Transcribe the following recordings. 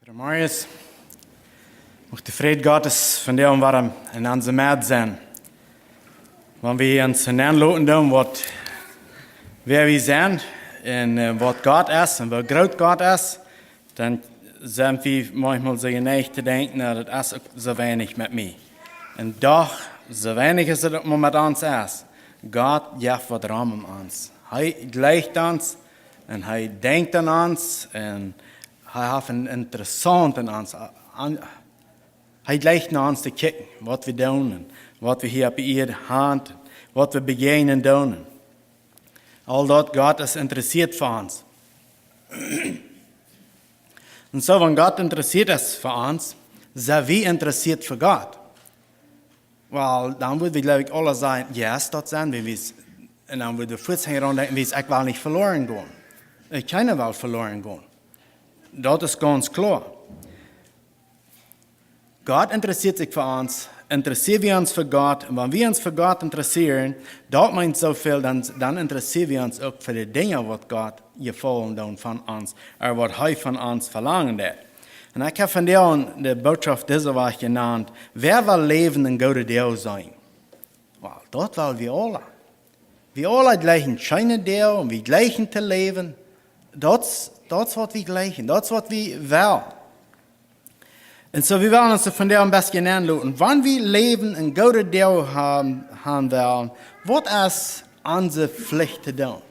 Goedemorgen. Mag de vrede Gottes van deel warm in onze maat zijn. Wanneer we ons aanloten doen wat wer we zijn en wat God is en wat groot God is, dan zijn we manchmal zo geneigd te denken, nou, dat is ook zo weinig met mij. En toch, zo weinig is het ook maar met ons is. God geeft wat ruim om ons. Hij gleicht ons en hij denkt aan ons en hij heeft een interessant aan ons. Hij lijkt naar ons te kijken, wat we doen en wat we hier op de hand, wat we beginnen doen. Al dat God is interesseert voor ons. En zo, wanneer God interessiert is voor ons, zijn we interessiert voor God. Wel, dan moeten we geloof ik alle zeggen, ja, dat zijn we. En dan moeten we voets gaan denken, ik wil niet verloren gaan. Ik kan wel verloren gaan. Dat is ganz klar. God interessiert sich für uns, interessieren wir uns für Gott. Und wenn wir uns für Gott interessieren, das meint so viel, dann interessieren wir uns auch für die Dinge, was Gott gefallen von uns, oder was er von uns verlangen hat. Und ich habe von dir die Botschaft diese Woche genannt, wer will leben in Gute Deel sein? Well, das wollen wir alle. Wir alle gleichen schöne Deel und wir gleichen zu leben. Das ist, was wir gleichen, das ist, was wir wollen. Und so, wir wollen uns von der ein bisschen anlassen. Wenn wir Leben in Gute Deel haben wollen, was ist unsere Pflicht zu tun?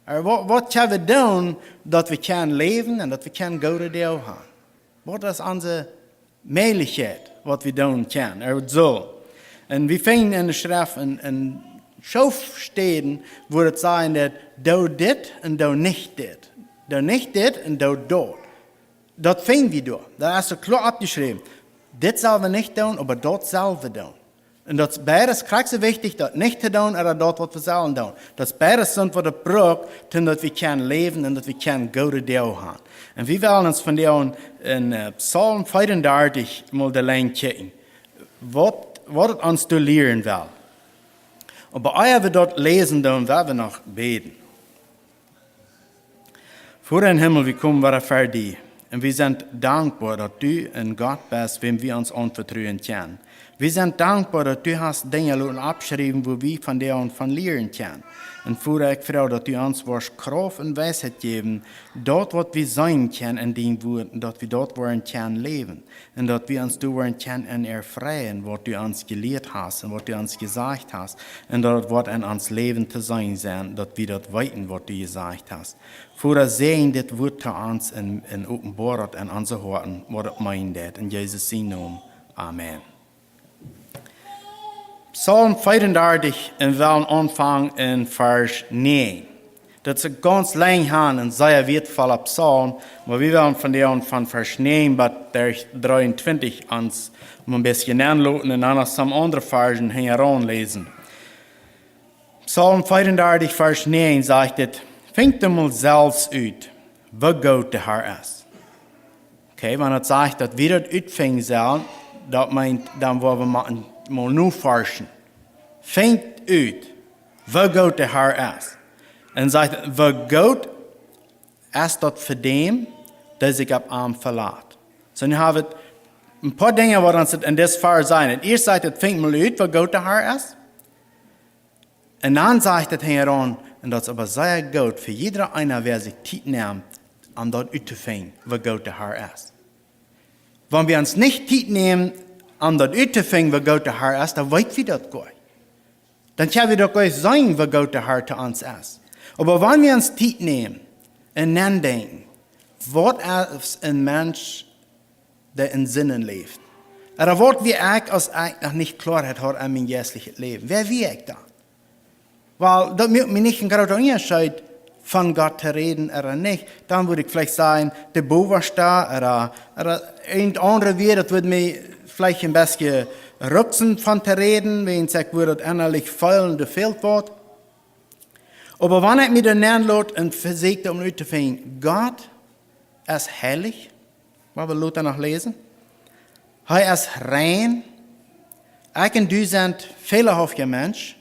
Was können wir tun, dass wir können leben und dass wir können Gute Deel haben? Was ist unsere Möglichkeit, was wir tun können? So. Und wir fangen in der Schrift in Schriftstellen, wo es sagen, dass du dit und du nicht dit. Du nicht dit und du dort. Dat vinden we door. Dat is er klar abgeschreven. Dit zullen we niet doen, aber dat zullen we doen. En dat is beides krijg zo wichtig, dat niet te doen, en dat wat we zullen doen. Dat is beides zijn wat de brug, dat we kunnen leven en dat we kunnen Gute Deel hebben. En we willen ons van in Psalm 35 mal de lijn kijken. Wat het ons te leren wil. Aber als we dat lezen doen, willen we nog beten. Voor in Himmel, we komen weer voor die. En we zijn dankbaar dat u een God bent, wem we ons anvertrouwen kunnen. We zijn dankbaar dat u hast dingen laten abschrijven, waar we van dir van leren kunnen. En voor ik vraag dat u ons was kracht en wijsheid geven, dat wat we zijn kunnen in die woord, dat we dat worden kunnen leven. En dat we ons door kunnen en ervrijen, wat u ons geleerd hast en wat u ons gezegd hast. En dat het wat in ons leven te zijn, dat we dat weten, wat u gezegd hast. Voor zijn dit woord te ons en openbaar in onze harten, wat het meint. In Jezus' naam. Amen. Psalm 34 en we willen aanvangen in vers 9. Dat is een ganz lang hand en zeer wertvolle psalm, maar we willen van vers 9 tot 23 ons een beetje aanloten en dan some andere versen hieraan lezen. Psalm 34 vers 9 zegt het, vindt hem mal zelfs uit, wat goed de Heer is. Okay, wanneer het zegt dat we dat uitvingen zullen, dat meint, dan willen we mal nu forschen. Vindt uit, wat goed de Heer is. En zegt, wat goed is dat voor dem, dat zich op hem verlaat. So nu hebben we een paar dingen wat ons in dit vers zijn. Het eerst zegt het, vindt mal uit, wat goed de Heer is. En dan zegt het hieran, en dat is aber zeer goed voor iedereen einer, wer zich tijd neemt, om dat uit te vinden, wat goed de Heer is. Wenn wir uns nicht tijd nemen, om dat uit te vinden, wat goed de Heer is, dan weten we dat goed. Dan kunnen we dat goed zeggen, wat goed de Heer te ons is. Aber wenn wir uns tijd nemen en nadenken, wat is een mens der in zinnen leeft? Oder wat wie ik als ik nog niet klaarheid had aan mijn geestelijk leven? Wer wie ik dan? Weil dat moet me niet een grote onderscheid von Gott te reden oder nicht. Dan würde ich vielleicht sagen, der Boverstar oder irgendein andere weer, dat würde mir vielleicht ein bisschen rücksen von te reden, wenn ich würde innerlich feulende Feld wird. Aber wenn ich mir dann anlasse und versuche, um zu finden, Gott ist heilig, was wir Luther noch lesen. Er ist rein. Ich und du sind fehlerhafte Menschen.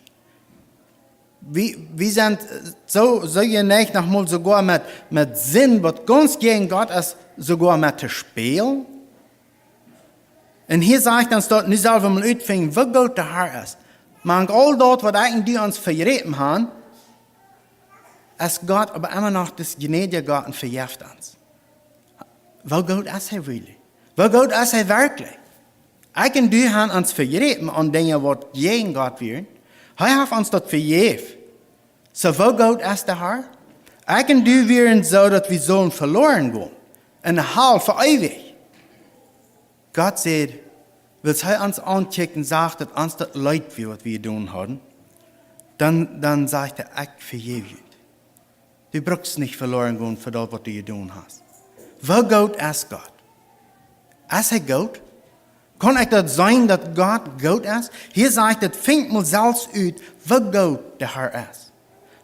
wir sind so geneigt, nochmal sogar mit Sinn, was ganz gegen Gott ist, sogar mit zu spielen. Und hier sagt uns dort, nicht selber mal uitvinden, wie gut der Herr ist. Man all dort, was eigentlich uns vergeben haben, ist Gott aber immer noch das gnädige Gott und verjährt uns. Wie gut ist er wirklich? Wie gut ist er wirklich? Ich und du haben uns vergeben an Dinge, die gegen Gott wären. Er hat uns das vergeben. So wie gut ist der Herr? Ich und du wären so, dass wir sollen verloren gehen. Und Hall für ewig. Gott sagt, wenn er uns anguckt und sagt, dass uns das leid wird, was wir tun haben, dann sagt er, ich vergebe dir. Du brauchst nicht verloren gehen für das, was du getan hast. Wie gut ist Gott? Ist er gut? Kann ich das sein, dass Gott gut ist? Hier sagt er, fängt mal selbst aus, wie gut der Herr ist.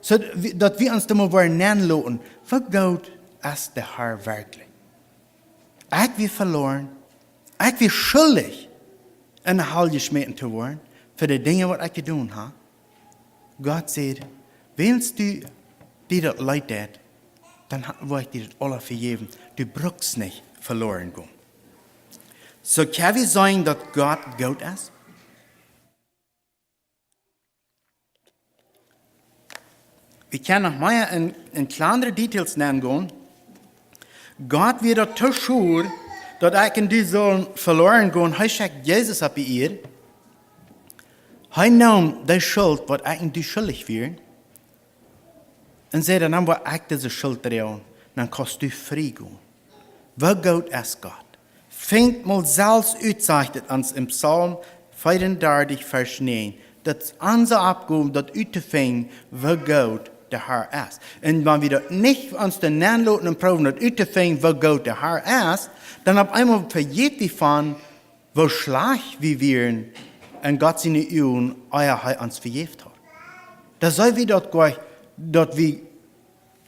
So, dass wir uns da mal nennen lassen, wie gut ist der Herr wirklich? Ich bin verloren, ich bin schuldig, in der Hölle geschmissen zu werden, für die Dinge, die ich getan habe. Gott sagt, willst du dir das leid tut, dann will ich dir das alles vergeben. Du brauchst nicht verloren gehen. So kann wir sagen, dass Gott gut ist? Wir können noch mal in kleinere Details nennen gehen. Gott wird das zu schuld, dass ich in die sollen verloren gehen. Er schickt Jesus ab ihr. Er nahm die Schuld, was ich in die schuldig wäre. Und sagt, dann will ich diese Schuld tragen. Dann kannst du frei gehen. Wie gut ist Gott? Fängt mal selbst ausgezeichnet ans im Psalm 34, Vers 9. Das unsere Abgabe, das auszufinden, wie gut der Herr ist. Und wenn wir das nicht uns den nennen lassen und proben, das auszufinden, wie gut der Herr ist, dann auf einmal vergeht wir von, wie schlecht wir wären, und Gott seine Augen, er uns vergeben hat. Da soll wir dort gleich, dass wir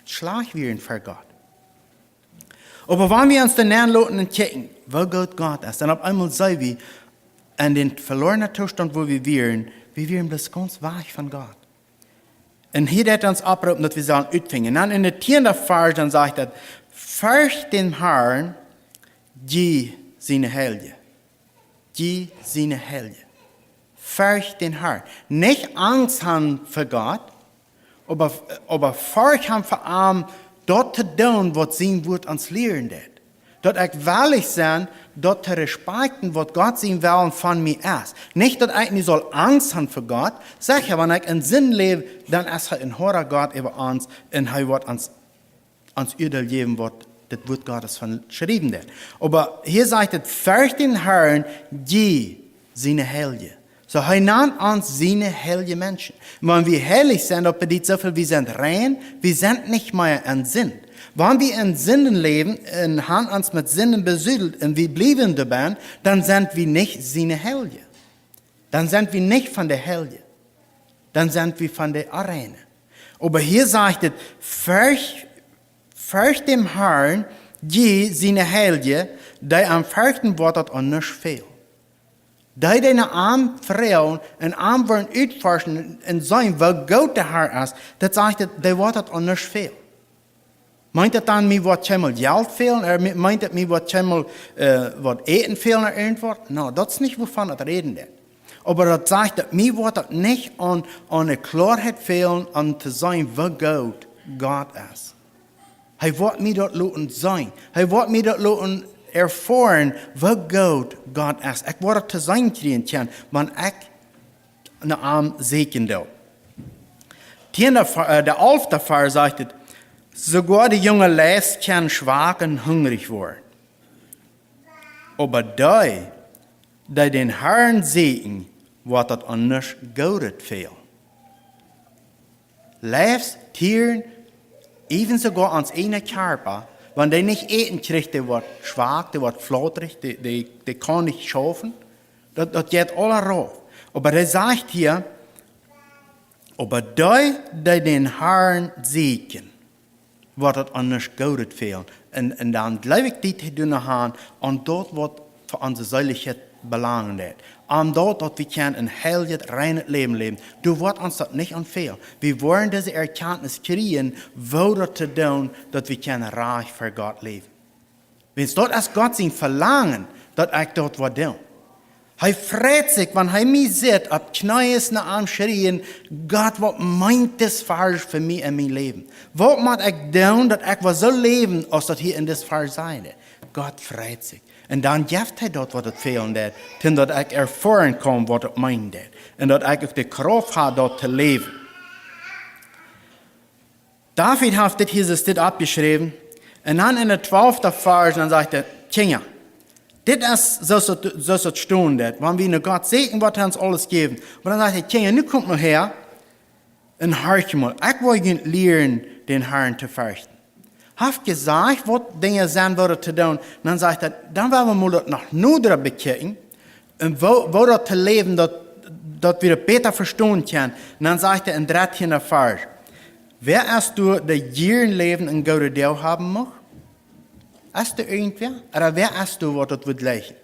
schlecht wären für Gott. Aber wenn wir uns den nennen lassen und checken, wie gut Gott ist, dann auf einmal sehen wir, in den verlorenen Zustand, wo wir wären das ganz weit von Gott. Und hier hat er uns abgerufen, dass wir sollen ausfingen. Dann in der 10. Vers, dann sagt er, fürcht den Herrn, die seine Helge. Die seine Helge. Fürcht den Herrn. Nicht Angst haben für Gott, aber Furcht haben vor allem, dort zu tun, was sein Wort uns lehren wird. Dort ich wahrlich sein, dort zu respektieren, was Gott sein will von mir ist. Nicht, dass ich nicht soll Angst haben für Gott. Sag ja, wenn ich in Sinn lebe, dann ist er in Horror Gott über uns und er wird uns Urteil geben, was das Wort Gottes von geschrieben wird. Aber hier sagt es, fürcht den Herrn, die seine Helge. So, er nennt uns seine heilige Menschen. Wenn wir heilig sind, das bedeutet so viel, wir sind rein, wir sind nicht mehr in Sinn. Wenn wir in Sünden leben und haben uns mit Sünden besüdelt und wir bleiben dabei, dann sind wir nicht seine Heilige. Dann sind wir nicht von der Heilige. Dann sind wir von der Arena. Aber hier sagt es, fürcht dem Herrn, die seine Heilige, die am fürchten Wort und nicht fehlt. Die deine armen Frauen und arm wollen uitforschen und sagen, wie gut der Herr ist, das sagt er, die wird auch nicht viel. Meint das dann, mir wird schon mal Geld fehlen, oder meint das, mir wird schon mal was eten fehlen oder irgendwas? Nein, das ist nicht, wovon das reden wird. Aber das sagt er, mir wird das nicht an eine Klarheit fehlen, um zu sagen, wie gut Gott ist. Er wird mir das sein. Er wird mir das erfahren, wie gut Gott ist. Ich werde zu sein kriegen, wenn ich eine Arm segnen darf. Der 11. Vers sagt, sogar die junge Leist kann schwach und hungrig werden. Aber die den Herrn segnen, wird das anders Gutes fehlen. Leist, Tieren, even sogar ans eine Körper, wenn die nicht eten kriegt, die wird schwach, die wird flotrig, die kann nicht schaffen. Das geht alle rauf. Aber der sagt hier, aber die den Herrn segnen, wird das anders Gutes fehlen. Und dann glaube ich, die tun haben, und dort wird für unsere Säuligkeit belangen dat. Om dat wir können ein heiliges, reines Leben leben. Du wirst uns das nicht empfehlen. Wir wollen diese Erkenntnis kriegen, wo das zu tun, dass wir können reich für Gott leben. Wenn es dort als Gott sein Verlangen, dass ich dort was tun. Er freut sich, wenn er mich sieht, ab Knäues nach am Schrien, Gott, was meint das falsch für mich in mein Leben? Was muss ich tun, dass ich was so leben, als das hier in das falsch sein? Gott freut sich. Und dann gibt er dort, was das fehlen hat, denn dass ich erfahren kann, was das meint. Und dass ich auch die Kraft habe, dort zu leben. David hat das hier abgeschrieben. Und dann in der 12. Vers, dann sagt er, Kinder, das ist so Stunde, wenn wir Gott segnen, wird er uns alles geben. Und dann sagt er, Kinder, nu kommt mal her und hört mal, ich will lernen, den Herrn zu fürchten. Hat gesagt, was Dinge sein würden zu tun. Und dann sagt er, dann werden wir mal das nach Nudra bekicken, und wo das zu leben, dass wir das besser verstehen können. Und dann sagt er in 13. Vers, wer hast du das Leben in Gute Deel haben mag? Hast du irgendwer? Oder wer hast du, was das wird leichen?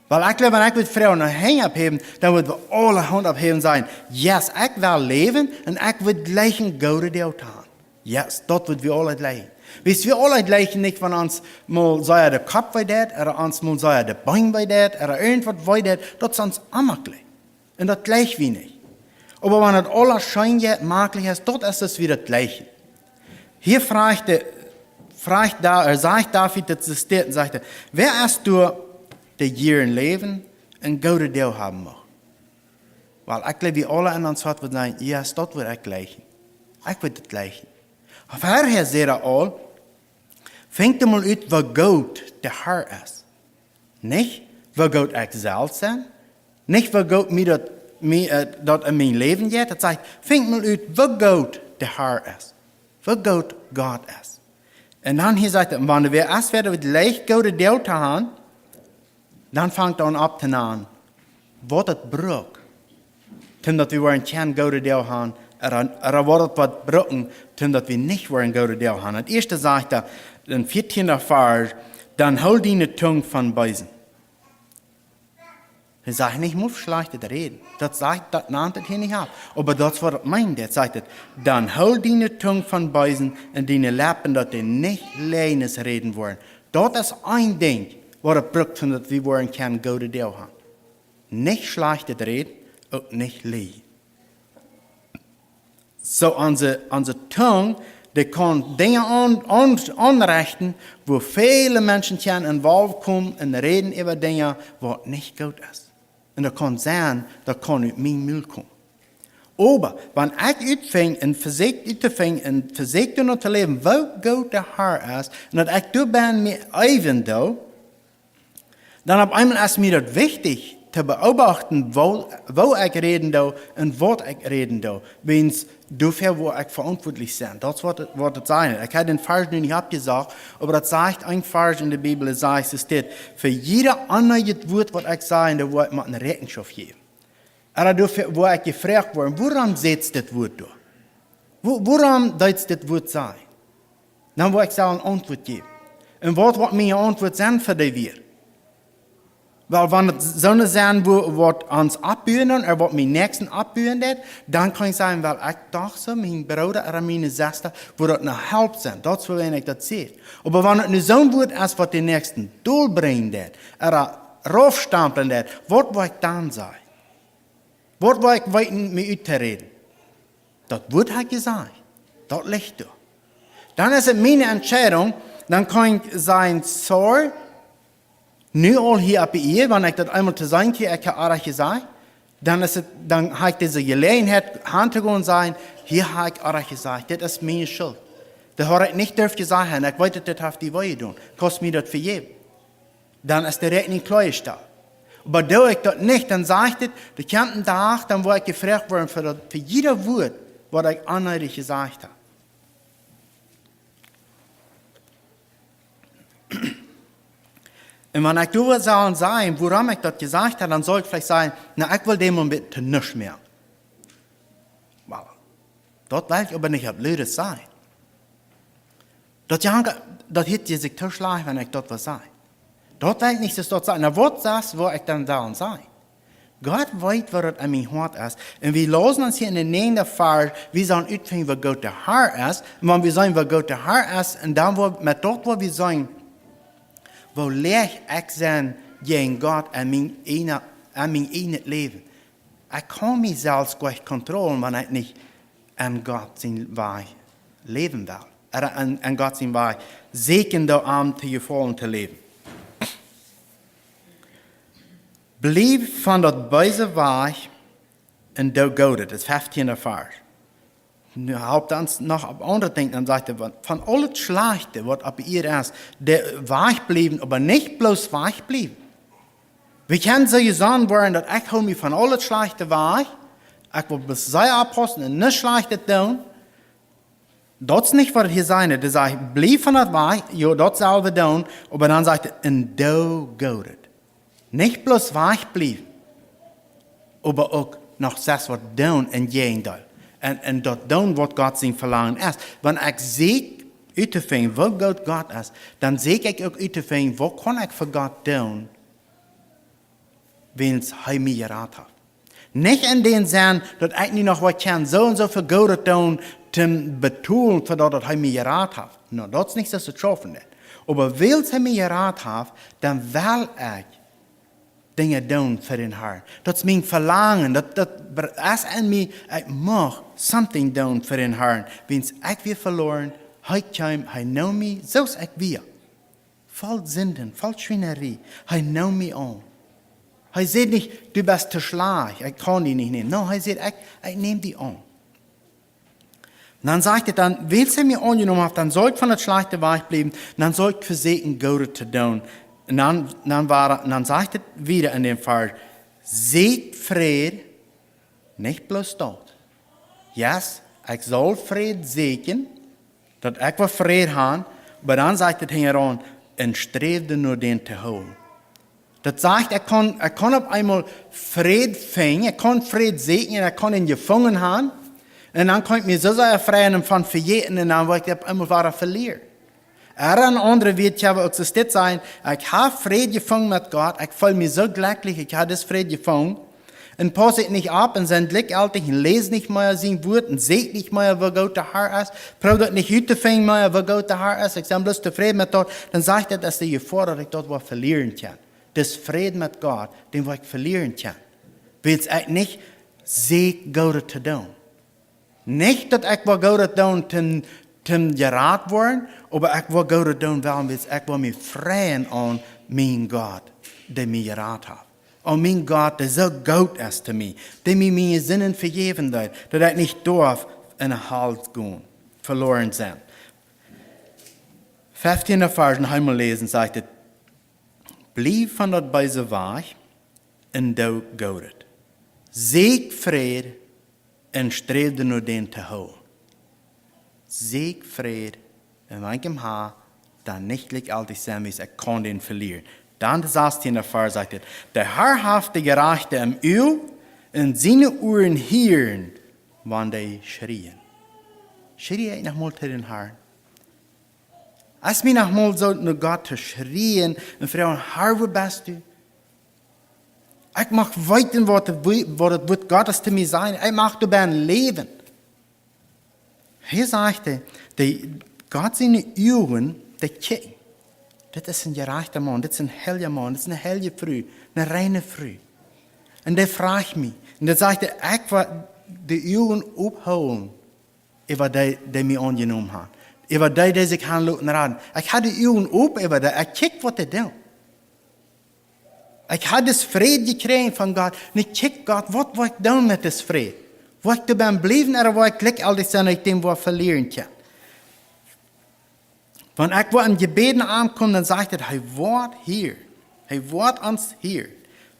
Weil ich glaube, wenn ich mit Frauen eine Hand abheben, dann wird wir alle Hand abheben sein. Yes, ich will leben und ich will gleichen Gute Deel haben. Yes, das wird wir alle gleichen. Wisst wir alle gleichen nicht, wenn uns mal sei der Kopf bei das, oder uns mal sei der Bein bei das, oder irgendwas bei das, das ist uns immer gleich. Und das gleich wie nicht. Aber wenn das alles scheinbar möglich ist, dort ist es wieder das Gleiche. Hier sagt David, das steht, und sagt, wer hast du das Jahren leben und Gute Deel haben mag? Weil ich glaube, wir alle in uns hat wird sagen, ja, das wird ich gleichen. Ich will das gleichen. Vorher seht ihr all, fängt mal an, wo Gott der Herr ist. Nicht, wo Gott ich selbst bin, nicht, wo Gott mir das in mein Leben geht. Das sagt, fängt mal an, wo Gott der Herr ist. Wo Gott Gott ist. Und dann hier sagt er, wenn wir erst werden mit leicht Gute Deel zu haben, dann fängt er an zu nehmen, was das braucht, damit wir einen Kern Gute Deel haben, oder was das brauchen, damit wir nicht einen Gute Deel haben. Das erste sagt er, in 14. Vers, dann hol deine Zunge von Beißen. Er sagt nicht, muss schlecht reden. Das nahmt es hier nicht ab. Aber das, was er meint, er sagt, dann hol deine Zunge von Beißen und deine Lippen, dass die nicht Leines reden wollen. Das ist ein Ding, was er braucht, damit wir wollen kein Gute Deel haben. Nicht schlecht reden und nicht lügen. So unsere Zunge, die kann Dinge anrichten, wo viele Menschen in Wald kommen und reden über Dinge, was nicht gut ist. Und das kann sein, das kann aus meinem Müll kommen. Aber wenn ich anfange, in Physik zu leben, wo Gott der Herr ist, und dass ich da bin mir even da, dann auf einmal ist mir das wichtig, zu beobachten, wo ich reden da und was ich reden da. Wenn es dafür, wo ich verantwortlich bin. Das wird es sein. Ich habe den Vers nicht abgesagt, aber das sagt ein Vers in der Bibel, es steht, für jeder andere Wort, was ich sage, da wird man eine Rechenschaft geben. Aber dafür, wo ich gefragt wurde, woran setzt das Wort da? Woran soll das Wort sein? Dann will ich eine Antwort geben. Und was wird meine Antwort sein für die wir? Weil wenn es so sein wird, uns abbühen oder was mein Nächsten abbühen wird, dann kann ich sagen, weil ich dachte, mein Bruder oder meine Schwester, wo das eine Help sein. Das ist, wenn ich das sehe. Aber wenn es nicht so wird, als was die Nächsten durchbringen wird, oder raufstampeln wird, was will ich dann sagen? Was will ich weiter mit euch reden? Das wird halt gesagt. Das liegt da. Dann ist es meine Entscheidung, dann kann ich sagen, sorry, nu al hier op ihr, wenn ich das einmal zu sein kriege, ich habe auch gesagt, dann habe ich diese Gelegenheit, hinzugehen und sagen, hier habe ich auch gesagt, das ist meine Schuld. Das habe ich nicht dürfen sagen, ich wollte das auf die Weise tun, kostet mir das für jeden. Dann ist die Rechnung klar da. Aber da ich das nicht, dann sage ich das, der ganzen Tag, dann wo ich gefragt worden für jeder Wort, was ich anhörig gesagt habe. Und wenn ich darüber sagen, woran ich das gesagt habe, dann soll ich vielleicht sagen, na, ich will dem Moment nichts mehr. Well, das will ich aber nicht auf Blödes sein. Das hätte sich zu schlecht, wenn ich das was sage. Dort weiß nicht, dass dort sein. Na, was das, wo ich dann da und sei? Gott weiß, was das an mein Hart ist. Und wir losen uns hier in den nächsten Fall, wir sollen utfinden, was Gott der Herr ist. Und wenn wir sagen, was Gott der Herr ist, und dann, mit dort, wo wir sagen, wo leer ich sein gegen Gott an mein eigenes Leben. Ich kann mich selbst gut kontrollieren, wenn ich nicht an Gott sein Weg leben will. Oder an Gott sein Weg Segen der Arm zu gefallen zu leben. Bleib von dat böse Weg en do Gute, das 15. Vers. Nu houdt ons nog op andere dingen, dan zegt hij, van al het slechte wat op ihr is, der Weg bleiben, aber nicht bloß Weg bleiben. Wir können so sagen worden, dat ich hol mich von al het slechte weg, ich will bis sehr abpassen und nicht schlechte tun. Dat is niet wat het hier zijn. Er zegt, blijf van dat weg, ja, dat zullen we doen, aber dan zegt hij, en do Gute. Nicht bloß wegbleiben, aber auch noch das, was tun und gehen soll. Und das tun, was Gott sein Verlangen ist. Wenn ich sehe, uitvinden, wo Gott ist, dann sehe ich auch uitvinden, wo kann ich für Gott tun, wenn es mir geraten hat. Nicht in den Sinn, dass ich nicht noch was kann, so und so für Gott tun, zum Betonen, für das mir geraten hat. No, das ist nicht das zu schaffen. Aber weil es mir geraten hat, dann will ich Dinge doen für den Herrn. Dat is mijn verlangen. Dat is in mij, ik mag something doen für den Herrn. Wens ik weer verloren, hij kwam, hij know mij zoals ik weer. Vol zinden, vol schwienerie. Hij know mij aan. Hij zegt niet, du bist te slaag, ik kan die niet nemen. No, hij zegt, ik neem die aan. Dan zegt hij dan, willst du mir angenommen haben, dann soll ich von der schlechten Weg bleiben, dann soll ich versehen, Gute zu tun. Und dann sagt er wieder in dem Fall, seht Fried, nicht bloß dort. Yes, ich soll Fried sehen, dass ich was Fried habe, aber dann sagt er hingeran, und strebte nur den zu holen. Das sagt, er kann auf einmal Fried finden, er kann Fried sehen, er kann ihn gefangen haben, und dann kann ich mir so sehr freuen von verjeten, und dann wird ich auf einmal wieder verlieren. Ein anderer wird ja auch so sein, ich habe Frieden gefangen mit Gott, ich fühle mich so glücklich, ich habe das Frieden gefangen. Und passe ich nicht ab und sein Blick altig und lese nicht mehr sein Wort und sehe nicht mehr, wo Gott der Herr ist. Probiert nicht heute finden mehr, wo Gott der Herr ist. Ich bin bloß zufrieden mit Gott. Dann sagt er, dass die Gefahr, dass ich dort was verlieren kann. Das Frieden mit Gott, den ich verlieren kann. Weil ich nicht sehe, Gott zu tun. Nicht, dass ich was Gott tun, zum gerat worden, aber ich will Gott tun, weil ich will mich freuen an mein Gott, der mich gerat hat. An mein Gott, der so gut ist zu mir, der mir meine Sinnen vergeben hat, dass ich nicht darf in den Hals gehen, verloren sein. 15. Vers, noch einmal lesen, sagt es, blieb von dort böse Weg und do Gott. Sieg Fried und strebte nur den zu holen. Sieg, Fried, in meinem Haar, dann nicht liegt altig sein, wie ich kann den verlieren. Dann der 16. Vers sagt, der herrhafte Gerechte im Öl und seine Ohren hören, wann die schrien. Schrie ich nochmal zu den Herrn. Als mir nochmal so nur Gott zu schrien und fragen, Herr, wo bist du? Ich mag weiten, was Gottes zu mir sein. Ich mag du beim Leben. Hier sagt er, Gott seine Augen, die kicken. Das ist ein gerechter Mann, das ist ein heiliger Mann, das ist eine heilige Frau, eine reine Frau. Und der fragt mich, und der sagt, ich will die Augen abholen, über die mich angenommen hat. Über die sich raten. Ich habe die Augen ab, über die, ich kick, was er tut. Ich habe das Frieden gekriegt von Gott, und ich kick Gott, was will ich tun mit das Frieden? Wo ich dabei bleiben, oder wo ich glück all das sein, ich dem, wo ich verlieren kann. Wenn ich wo an Gebeten ankomme, dann sagt er, hey, wart hier. Hey, wart uns hier.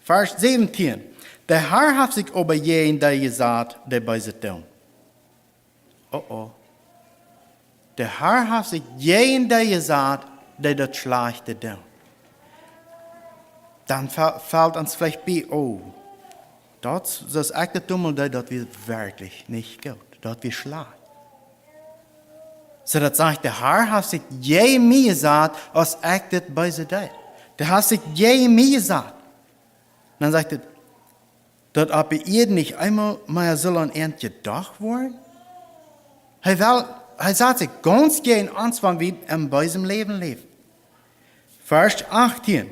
Vers 17. Der Herr hat sich aber jeden, der gesagt, der böse tun. Oh. Der Herr hat sich jeden, der gesagt, der das Schlechte tun. Dann fällt uns vielleicht bei, oh, das ist echt der Tummel, das wird wirklich nicht gut. Das wird schlecht. So das sagt, der Herr hat sich je mir gesagt, als ich das böse tut. Der hat sich je mir gesagt. Und dann sagt er, dass ab ihr nicht einmal mehr soll an Ernst gedacht worden. Er sagt sich ganz gern Anfang wie im bösen Leben leben. Vers 18.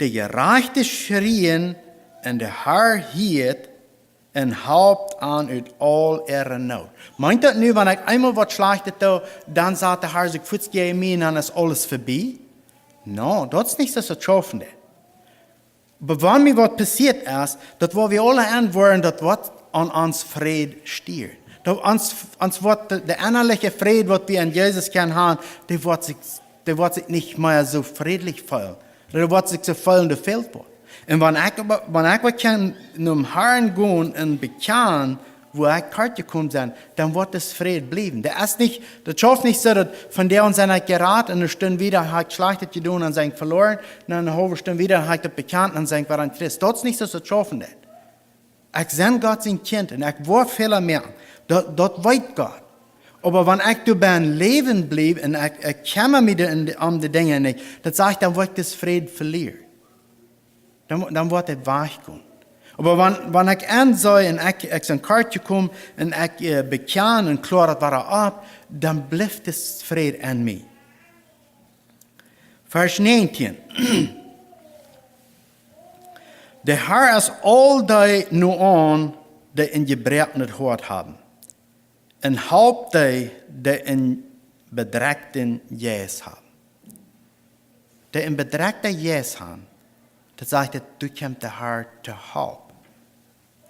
Der Gerechte schrien und der Herr hielt und haupt an ut all ihre Not. Meint das nu, wenn ich einmal was Schlechtes tue, dann sagt der Herr sich, futz geh mir und dann ist alles vorbei? No, das ist nicht so schaffen. Aber wenn mir was passiert ist, dass wir alle antworten, dass was an uns Fried stiert. Dass uns wird der innerliche Fried, was wir an Jesus können haben, der wird sich nicht mehr so friedlich fühlen. Der wird sich so fühlen, der fehlt wird. Und wenn ich kann zum Herrn gehen und bekennen, wo ich Karte kommt, dann wird das Fried bleiben. Das schafft nicht so, dass von der und seiner geraten, und eine Stunde wieder hat Schlechtes getan und sein verloren, und dann eine halbe Stunde wieder hat er bekannt und sein war an Christ. Das ist nicht so, so schaffen das. Ich bin Gott sein Kind und ich will Fehler merken. Das weiß Gott. Aber wenn ich da beim Leben bleibe und ich komme mit die Dinge nicht, dann sage ich, dann wird das Fried verlieren. Dann wird er weichgehen. Aber wenn ich ansehe und ich in Karte komme und ich bekenne und kläre das ab, dann bleibt das Fried an mir. Vers 19. Der Herr ist all die nur an, die in gebrochenes Hort haben. Und haupt die in bedrägten Jes haben. Die in bedrägten Jes haben, das sagt er, du kommst der Herr zu Haupt.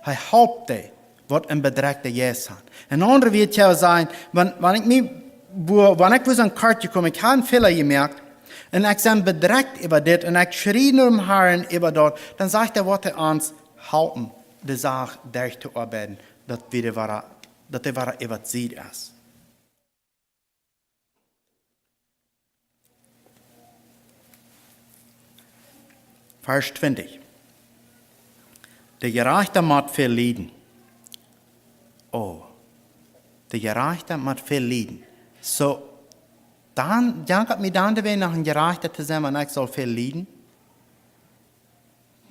Hij haupt die, wat in bedreigde Jes haben. Een andere wird ja sein, wenn ich was an Karte komme, ich habe einen Fehler gemerkt, und ich bin bedreigt über das, und ich schrie nur im Herrn über dort, dann sagt er, was er uns halten, die Sache durchzuarbeiten, dass er über sieht ist. Vers 20. Der Gerechte muss viel leiden. Oh, der Gerechte muss viel leiden. So, dann jankert mir dann der Weg nach einem Gerechten zu sein, und ich soll viel leiden.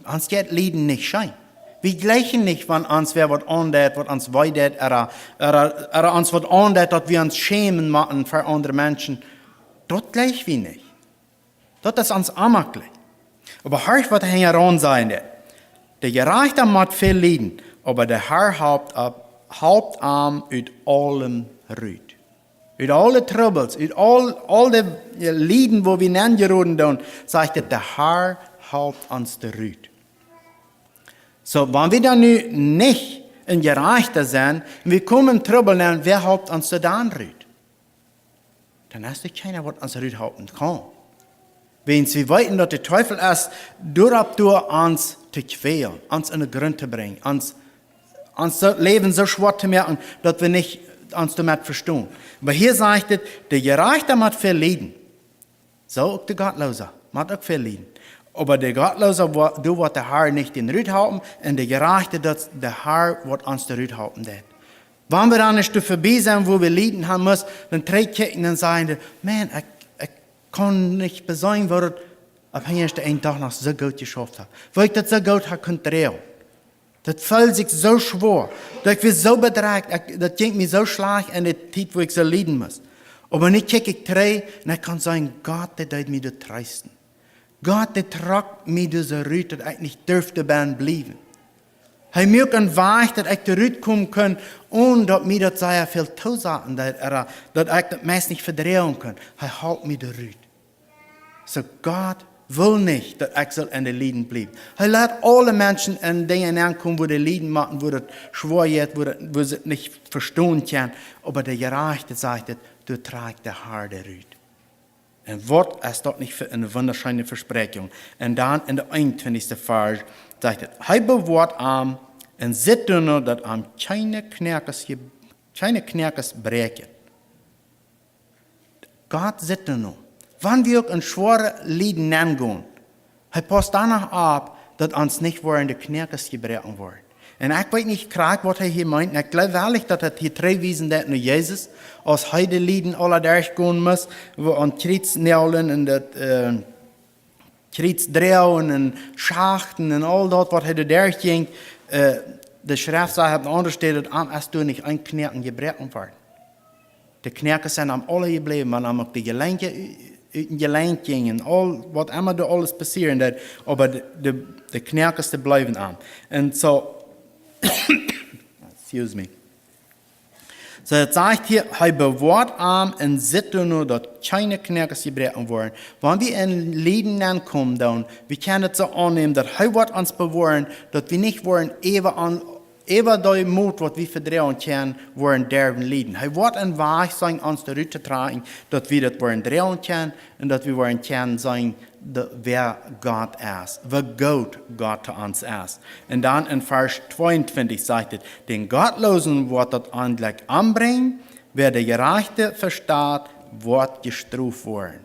Uns geht Leiden nicht schein. Wir gleichen nicht, wenn uns wer was andet, was uns weidet, oder uns was andet, dass wir uns schämen machen für andere Menschen. Das gleich wir nicht. Das ist uns ammerlich. Aber hör was heran sein wird. Der Gerechte muss viel leiden, aber der Herr Hauptarm ut allem Rüd. Ut alle Troubles, ut all die Leiden, wo wir angeroden tun, sagt er, der Herr haupt uns der Rüd. So, wenn wir dann nicht in Gerechte sind, wir kommen in Trouble, dann wer haupt uns der dann Rüd? Dann ist es keiner, was uns Rüd haupten kann. Wenn wir weiten, dass der Teufel ist, durch uns zu quälen, uns in den Grund zu bringen, uns das Leben so schwer zu machen, dass wir nicht uns damit verstehen. Aber hier sagt es, der Gerechte muss viel leiden. So auch der Gottlose muss auch viel leiden. Aber der Gottlose, du wird der Herr nicht den Rüd halten, und der Gerechte, der Herr wird uns den Rüd halten. Wenn wir dann nicht vorbei sind, wo wir leiden haben müssen, dann treten und sagen, man, ich kann nicht besagen, was ich einen Tag noch so gut geschafft habe. Weil ich das so gut habe drehen. Das fällt sich so schwer. Das ich so bedreigt. Das ging mir so schlecht in der Zeit, wo ich so leiden muss. Aber nicht kicke ich dreh, und ich kann sagen, Gott, der tut mir das treisten. Gott, der tragt mir diese Rüte, dass ich nicht dürfte bleiben. Hij mir een Weg, dass ich eruit kommen kann, ohne dass mir das sehr viel Tausaten, dass ich das meist nicht verdrehen kann. Hij hält mir eruit. So Gott will nicht, dass ich in den Leiden bleibe. Er lässt alle Menschen in Dinge ankommen, wo die Leiden machen, wo das schwer ist, wo sie nicht verstehen können. Aber der Gerechte sagt, du trägst der Herr eruit. Ein Wort ist dort nicht für eine wunderschöne Versprechung. Und dann in der 21. Vers sagt er, hij bewahrt am und zit nur, dass am keine Knerkes breken. Gott sitzt nur. Wenn wir auch in schwere Leiden angehen, er passt danach ab, dass uns nicht in die Knerkes gebrochen werden. Und ich weiß nicht, was er hier meint. Ich glaube ehrlich, dass er hier drei Wiesen hat, nur Jesus, als heute Leiden alle durchgehen muss, wo an Kriegsnäulen und Kriegsdrehen und Schachten und all das, was er durchging. De Schrift sagt an andere Stelle, als du nicht ein Knerken gebrochen worden. De Knerken zijn am alle gebleven, maar namelijk de gelenken uit een gelenk gingen. Al, wat immer er alles passieren dat, aber de Knerken die blijven aan. En zo, excuse me. So, het zegt hier, hij bewaart aan en zit er nu dat keine Knerken gebrochen worden. Wanneer we in Leben aankomen, dan, we kunnen het zo aannemen dat hij wordt ons bewaaren, dat we niet worden even die moed wat we verdrijven kunnen, worden derven leiden. Hij wordt een weg zijn ons eruit te tragen, dat we dat worden drijven kunnen en dat we worden kunnen zijn wer God is, wie goed God te ons is. En dan in vers 22 zegt het, den Gottlosen wordt dat eindelijk aanbrengen, wer de gerechte verstaat, wordt gestraft worden.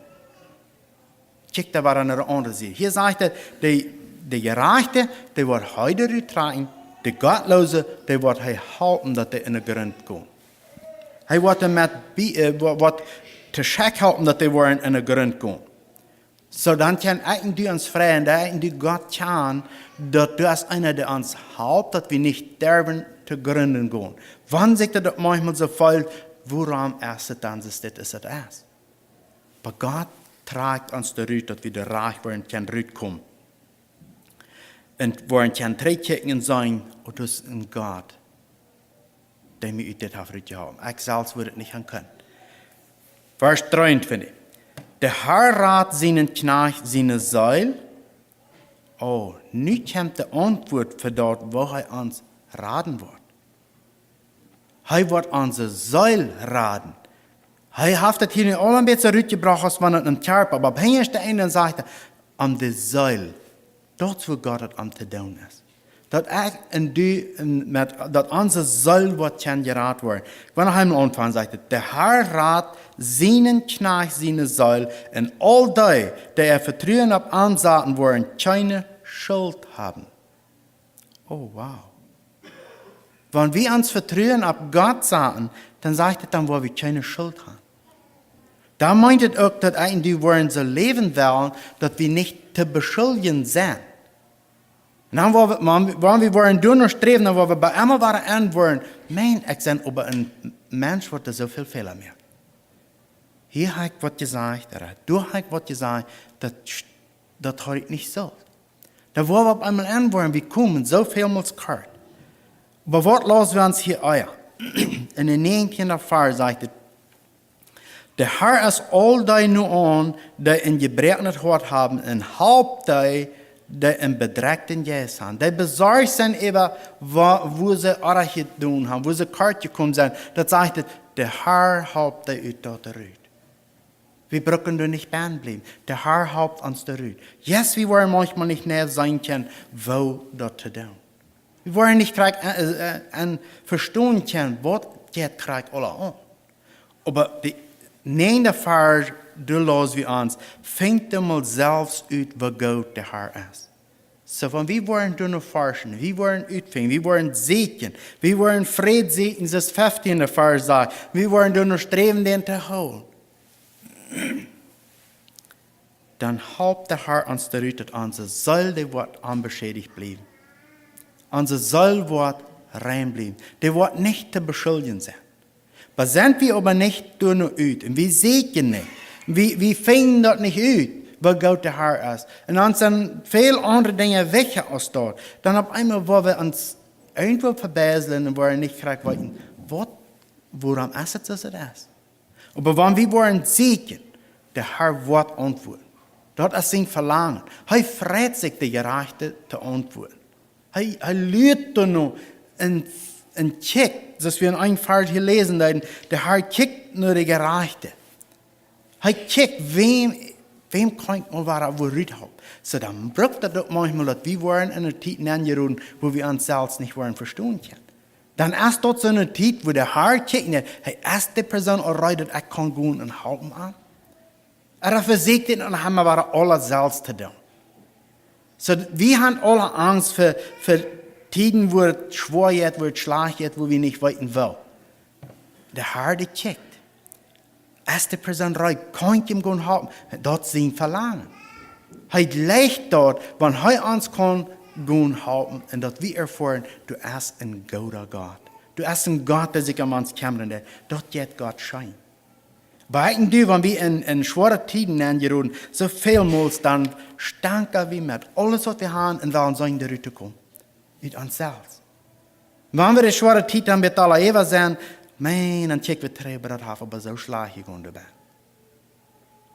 Kijk daar waar een andere zie. Hier zegt het, de gerechte, die wordt heute eruit tragen, de Gottloze, die wordt hij helpen dat hij in de grond komt. Hij wordt hem met wat te check helpen dat hij worden in de grond komt. So dan kan du ons vragen, dat du Gott kan, dat du als einer, der ons helpt, dat we niet sterven te gründen gaan. Wann zegt dat manchmal so viel, waarom is het dan, is dit is het is. Maar Gott tragt ons eruit, dat we de reich worden kan uitkomen. En worden kan terugkijken zijn, oh, dat is een God, die me uit dit heeft uitgehouden. Ik zelfs wil het niet gaan kunnen. Vers 23. De Herr raadt zijn knecht zijn Zeil. Oh, nu komt de antwoord voor dat waar hij ons raden wordt. Hij wordt onze Zeil raden. Hij heeft het hier nu al een beetje uitgebracht als van een kerk, maar op een de ene zegt aan de Zeil. Dat is wat God het om te doen is. Dat ik en du, dat onze Zeil wordt kan geraad worden. Ik wil nog eenmaal aanvangen, zegt het. De Herr raadt zijn knecht zijn Zeil en al die vertrouwen op aanzaten worden, keine Schuld hebben. Oh, wow. Wanneer we ons vertrouwen op God zaten, dan zegt het dan, waar we keine Schuld hebben. Dan meint het ook dat en du worden zo leven willen, dat we niet te beschuldigen zijn. En dan wanneer we worden doen en streven, dan waar we bij allemaal waren aan worden, ik ben op een mens wordt er zoveel fehler meer. Hier heb ik wat gezegd, daar heb ik wat gezegd, dat hoor ik niet zo. Dan waar we op einmal aan worden, we komen zoveel met kort. Maar wat laten we ons hier uit? In de 19e vers zegt het, de Herr is al die nu aan, die in gebreken het hart hebben, en helpt die in bedreigten geest zijn. Die bezorgd zijn over waar ze erg gedaan hebben, waar ze kort gekomen zijn. Dat zegt het, de Herr helpt die uit dat eruit. We brücken er nicht bleiben. Der Herr helpt ons eruit. Yes, we worden manchmal nicht näher sein können, wo das zu tun. Wir wollen nicht verstehen können, was geht gerade alle an. Aber die 9e Vers, da lassen wir uns, fängt einmal selbst uit, wo gut der Herr ist. So, wenn wir wollen nur forschen, wir wollen uitvinden, wir wollen segnen, wir wollen Frieden segnen, das 15. Vers sagt, wir wollen nur streben, den zu holen. Dan helpt de Herr ons eruit dat onze ziel die wordt onbeschädigt blijven. Onze ziel wordt rein blijven. Die wordt niet te beschuldigen zijn. Maar zijn we aber niet door nu uit. En we zeker niet. We vinden dat niet uit, wat goed de Herr is. En dan zijn veel andere dingen weg als dat. Dan op eenmaal waar we ons irgendwo verbijzelen en waar we niet graag weten, waarom is het zoals het is. Maar wanneer we worden zeker, de Herr wordt antwoorden. Dat is zijn verlangen. Hij vreet zich de gerechte te antwoorden. Hij leert er nu en kijkt, zoals we in een vers gelezen hebben, de Herr kijkt naar de gerechte. Hij kijkt, wem kan ik mal waaruit helpen. So dan braucht dat ook manchmal, dat we worden in een tijd aangeroepen, waar we ons zelfs niet worden verstaan kunnen. Dan is dat zo'n tijd, waar de Herr kijkt, hij is de persoon alright, dat ik kan gaan en helpen aan. Er verzekert en dan hebben we alles zelfs te doen. So, we hebben alle angst voor tijden waar het schwer is, waar het slecht is, waar we niet weten willen. De Herr die kijkt. Is de persoon right, kan ik hem gaan helpen? Dat is zijn verlangen. Hij leicht dort, wann hij ons kan gaan helpen en dat we ervaren, du hast een guter Gott. Du hast een Gott, der sich am ons kämmert, dat jet Gott scheint. Behalten du, wenn wir in schwere Tiden angehen, so vielmals dann stanken wir mit alles, was wir haben, und wollen sein, der Rüte kommen. Mit uns selbst. Wenn wir in schwere Tiden haben, mit aller Eva sein, dann checken wir drüber, das haben aber so schlecht gegangen dabei.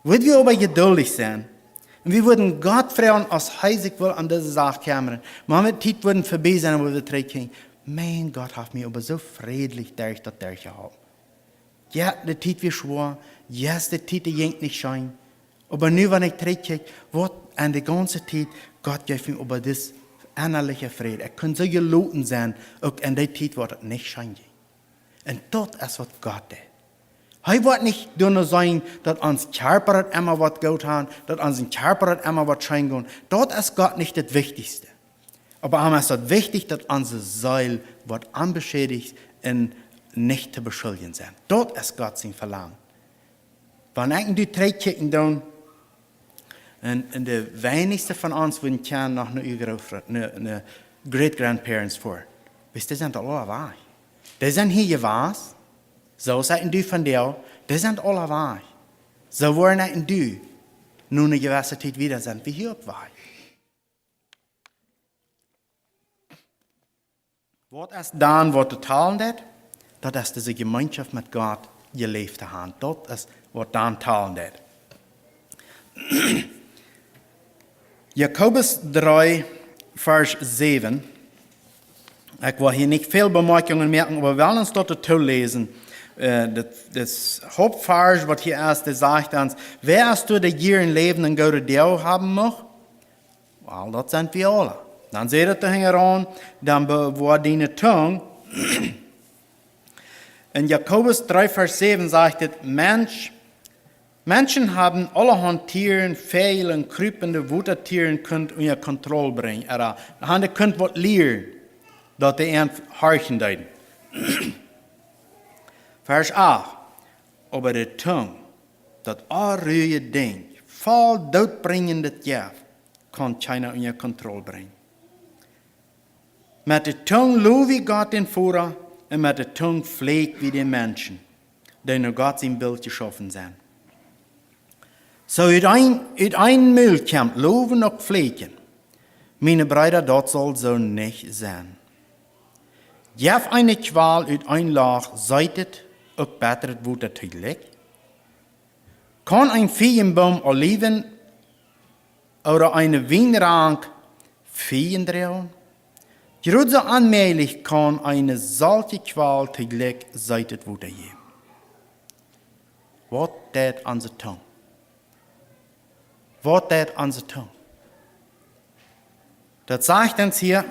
Würden wir aber geduldig sein, und wir würden Gott fragen, als heisig will an diese Sache kommen, wenn wir die Zeit würden vorbei sein, wo wir zurückgehen, mein Gott hat mir aber so friedlich durch das durchgehalten. Ja, de tijd weer schwer. Ja, de tijd jinkt niet schijn. Aber nu, wenn ich terugkijk, wat an de ganze tijd, Gott geeft mir über das innerliche Friede. Kann so geloten sein, auch in der tijd, wo het nicht scheint. Und das ist, was Gott deed. Hij wird nicht nur sagen, dass uns Körper immer was gut haben, dass uns Körper immer was schein gehen. Das ist Gott nicht das Wichtigste. Aber einmal ist es wichtig, dass unsere Seele wird unbeschädigt und nicht zu beschuldigen sein. Dort ist Gott sein Verlangen. Wenn ich die drei kicken dann, und die wenigsten von uns würden kennen noch eine Great-Grandparents vor. Wisst ihr, die sind alle wahr. Die sind hier gewesen, so seid die von dir, die sind alle wahr. So wollen nicht du, nur eine gewisse Zeit wieder sind, wie hier wahr. Was ist dann, was du teilen wird? Dat is deze Gemeinschaft mit Gott geleefd te hebben. Dat is wat dan talen deed. Jakobus 3, vers 7. Ik wil hier niet veel bemerkingen maken, aber wir wollen uns dort lesen. Das Hauptvers, was hier ist, der sagt uns, wer hast du, der hier ein Leben in Gute Deo haben mag? Well, das sind wir alle. Dann seht ihr da heran, dann bewahr deine Tongue. In Jakobus 3, Vers 7 sagt es, Menschen haben allerhand Tieren, Fehlen, krüpende Wuttertieren könnt unter Kontrolle bringen. Oder haben könnt was lernen, dass die einen horchen deuten. Vers 8. Aber die Tongue, das arrüge Ding, voll doodbringende Jaf, kann keiner unter Kontrolle bringen. Met de Tongue lobe ich Gott den Führer, und mit der Tongue pflegt wie die Menschen, die nur Gott sein Bild geschaffen sind. So uit ein Müll kommt loven und pflegen. Meine Brüder, das soll so nicht sein. Jef eine Qual uit ein Lach seitet, auch bessert wurde tydelijk. Kann ein Feigenbaum Oliven oder eine Weinrank Feigen drehen? Gerade so allmählich kann eine solche Qual tydelijk seitet wurde geben. Was tät unsere Tongue? Was tät unsere Tongue? Das sagt uns hier,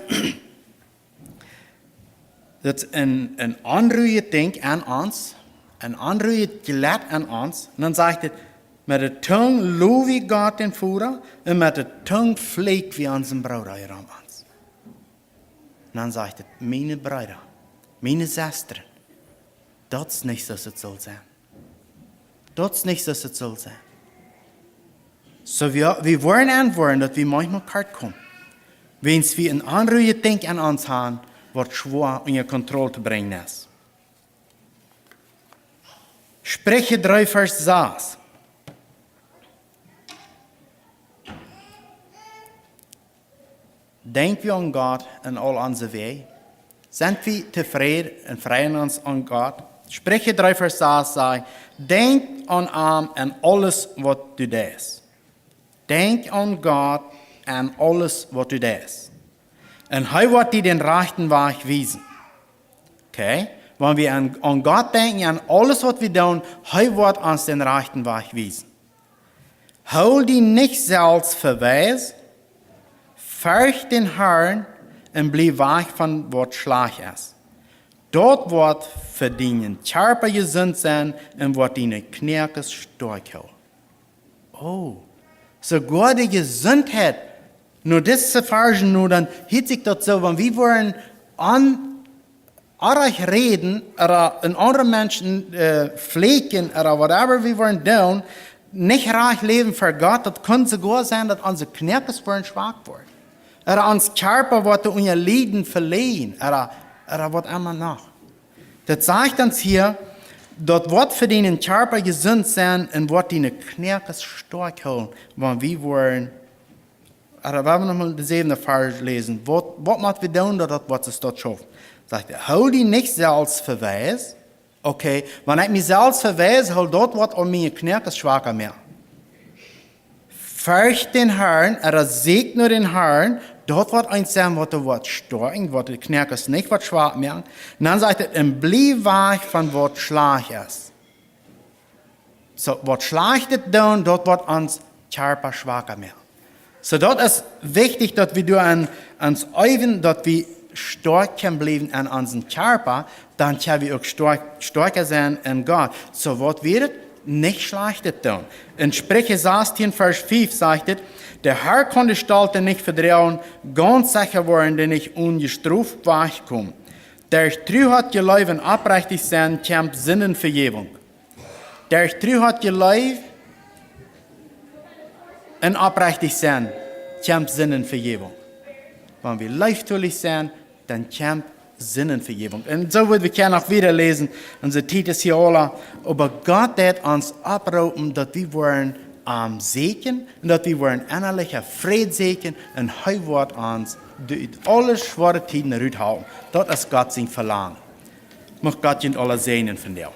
dat is een onroeie ding aan ons, een onroeie gelet aan ons. En dan zegt het, met de tong loof ik God den Führer, en met de tong pflegt wie onze broeder hier aan ons. En dan zegt het, meine Brüder, meine Schwestern, dat is niet zoals het zal zijn. Dat is niet zoals het zal zijn. So wir wollen antworten, dass wir manchmal kalt kommen. Wenn wir een onroeie ding aan ons haben, wat schwer unter Kontrolle zu bringen ist. Spreche 3, Vers 6. Denken wir an Gott in all unsere Wege? Sind wir zufrieden und freuen uns an Gott? Spreche 3, Vers 6 sagt, denk an ihn und alles, was du tust. Denk an Gott und alles, was du tust. Und er wird dir den rechten Weg weisen. Okay? Wenn wir an Gott denken, an alles, was wir tun, er wird uns den rechten Weg weisen. Hol dich nicht selbst verweis, fürcht den Herrn und bleib weg von was schlecht ist. Dort wird für deinen Körper gesund sein und wird deine Knirkes stark halten. Oh, sogar die Gesundheit. Nur das zu verstehen, nur dann hört sich das so, wenn wir wollen an euch reden oder an andere Menschen pflegen oder whatever wir wollen tun, nicht reich leben für Gott, das kann sogar sein, dass unsere Knirkes schwach werden. Oder uns Körper wird unser Leben verliehen. Oder was immer noch. Das sagt uns hier, dort wird für den Körper gesund sein und wird die Knirkes stark halten, wenn wir wollen. Oder wenn wir nochmal den 7. Vers lesen, was müssen wir tun, dass was es dort schafft? Sagt er, hol die nicht selbst verweis. Okay, wenn ich mich selbst verweise, hol dort wird an meine Knirkes schwacher mehr. Fürcht den Herrn, segne den Herrn, dort wird eins sein, was du wird stark, was die Knirkes nicht wird schwach mehr. Und dann sagt er, und blieb wach von was schlag ist. So, was schlagt es dann, dort wird uns Körper schwacher mehr. So, dort ist wichtig, dass wir uns üben, dass wir stark können bleiben an unserem Körper, dann können wir auch stärker sein in Gott. So, was wird nicht schlechtet tun. In Sprüche 16, Vers 5 sagt es, der Herr kann die Stalte nicht vertrauen, ganz sicher worden, denn ich ungestraft wegkomme. Der ich treu hat gelebt und abrechtig sein, kämpft Sinnenvergebung. Der ich treu hat gelebt und abrechtig sein, kämpft Sinnenvergebung. Wenn wir leichtfüßig sind, dann kämpft Sinnenvergebung. Und so wird wir können auch wieder lesen, unser Titel ist hier alle, aber Gott hat uns abrufen, dass wir wollen Segen und dass wir wollen innerlicher Frieden segen und er wird uns durch alle schwere Zeiten raushauen. Das ist Gott sein Verlangen. Möchte Gott ihn alle segnen von dir.